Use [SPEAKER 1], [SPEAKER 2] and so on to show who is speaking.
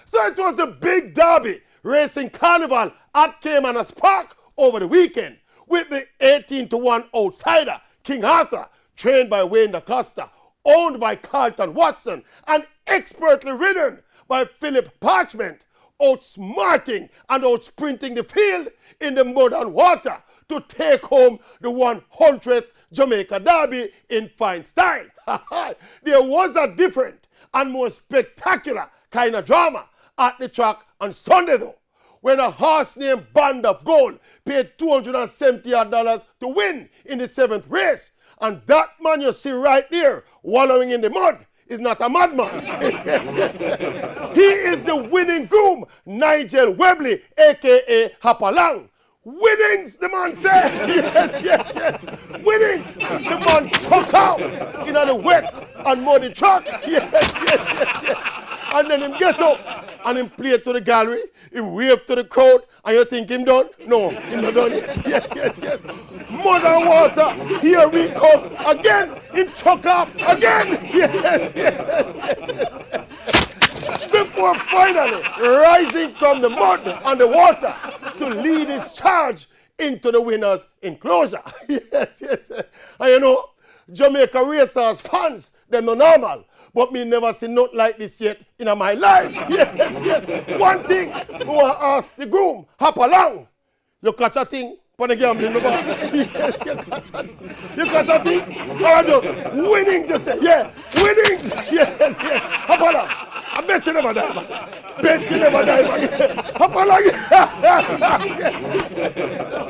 [SPEAKER 1] So it was the big derby racing carnival at Caymanas Park over the weekend with the 18-1 outsider, King Arthur, trained by Wayne DaCosta, owned by Carlton Watson, and expertly ridden by Philip Parchment, outsmarting and outsprinting the field in the mud and water to take home the 100th Jamaica Derby in fine style. There was a different and more spectacular kind of drama at the track on Sunday though, when a horse named Band of Gold paid $270 to win in the 7th race. And that man you see right there, wallowing in the mud, is not a madman. He is the winning groom, Nigel Webley, a.k.a. Hapalang. Winnings, the man said. Yes. Winnings. The man took out in the wet and muddy truck. Yes. And then him get up and him play to the gallery. He wave to the crowd. And you think him done? No, him not done yet. Yes. Mud and water. Here we come again. Him chuck up again. Yes. Before finally rising from the mud and the water to lead his charge into the winner's enclosure. Yes. And you know, Jamaica racers fans, them no normal. But me never seen nothing like this yet in my life. Yes. One thing, I want to ask the groom, hop along. You catch a thing? For the gambling, boss. Yes, you catch a thing? Or just winning, just say, yeah, winnings. Yes. Hop along. I bet you never die, man. Bet you never die, man. Hop along.